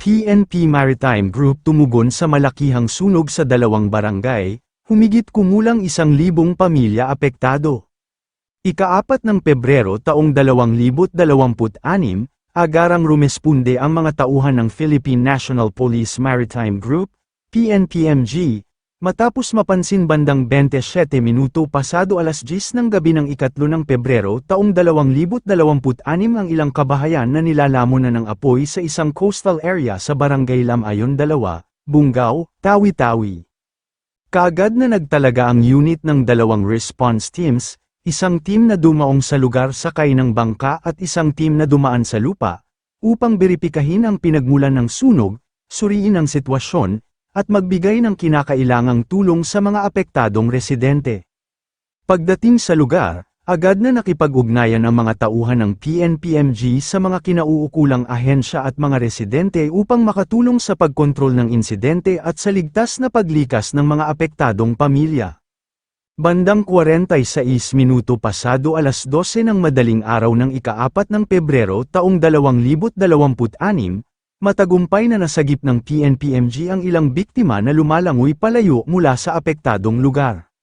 PNP Maritime Group tumugon sa malakihang sunog sa dalawang barangay, humigit kumulang 1,000 pamilya apektado. Ika-4 ng Pebrero taong 2026, agarang rumesponde ang mga tauhan ng Philippine National Police Maritime Group, PNPMG, matapos mapansin bandang 27 minuto pasado alas 10 ng gabi ng ika-3 ng Pebrero taong 2026 ang ilang kabahayan na nilalamunan ng apoy sa isang coastal area sa Barangay Lamayon 2, Bungaw, Tawi-Tawi. Kaagad na nagtalaga ang unit ng dalawang response teams, isang team na dumaong sa lugar sakay ng bangka at isang team na dumaan sa lupa, upang beripikahin ang pinagmulan ng sunog, suriin ang sitwasyon, at magbigay ng kinakailangang tulong sa mga apektadong residente. Pagdating sa lugar, agad na nakipag-ugnayan ang mga tauhan ng PNPMG sa mga kinauukulang ahensya at mga residente upang makatulong sa pagkontrol ng insidente at sa ligtas na paglikas ng mga apektadong pamilya. Bandang 46 minuto pasado alas 12 ng madaling araw ng ika-4 ng Pebrero taong 2026, matagumpay na nasagip ng PNPMG ang ilang biktima na lumalangoy palayo mula sa apektadong lugar.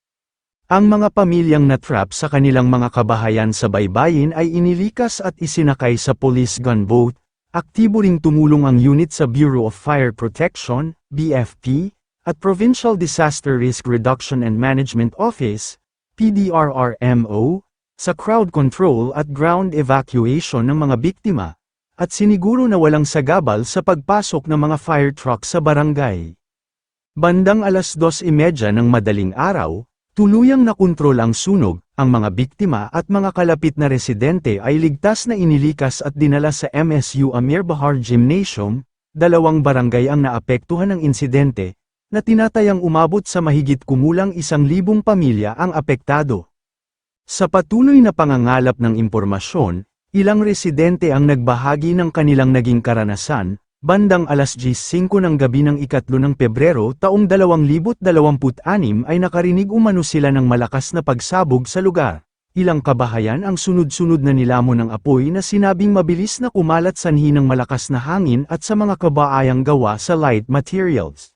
Ang mga pamilyang natrap sa kanilang mga kabahayan sa baybayin ay inilikas at isinakay sa police gunboat. Aktibo ring tumulong ang unit sa Bureau of Fire Protection, BFP, at Provincial Disaster Risk Reduction and Management Office, PDRRMO, sa crowd control at ground evacuation ng mga biktima, at siniguro na walang sagabal sa pagpasok ng mga fire truck sa barangay. Bandang alas 2:30 ng madaling araw, tuluyang nakontrol ang sunog, ang mga biktima at mga kalapit na residente ay ligtas na inilikas at dinala sa MSU Amir Bahar Gymnasium, dalawang barangay ang naapektuhan ng insidente, na tinatayang umabot sa mahigit kumulang 1,000 pamilya ang apektado. Sa patuloy na pangangalap ng impormasyon, ilang residente ang nagbahagi ng kanilang naging karanasan, bandang alas 10:05 ng gabi ng ika-3 ng Pebrero taong 2026 ay nakarinig umano sila ng malakas na pagsabog sa lugar. Ilang kabahayan ang sunod-sunod na nilamon ng apoy na sinabing mabilis na kumalat sanhi ng malakas na hangin at sa mga kabaayang gawa sa light materials.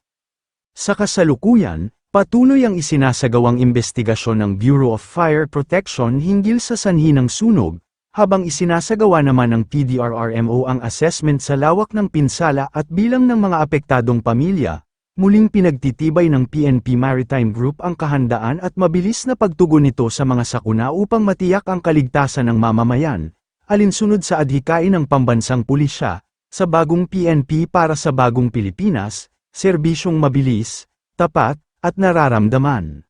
Sa kasalukuyan, patuloy ang isinasagawang investigasyon ng Bureau of Fire Protection hinggil sa sanhi ng sunog, habang isinasagawa naman ng PDRRMO ang assessment sa lawak ng pinsala at bilang ng mga apektadong pamilya, muling pinagtitibay ng PNP Maritime Group ang kahandaan at mabilis na pagtugon nito sa mga sakuna upang matiyak ang kaligtasan ng mamamayan, alinsunod sa adhikain ng pambansang pulisya, sa bagong PNP para sa bagong Pilipinas, serbisyong mabilis, tapat, at nararamdaman.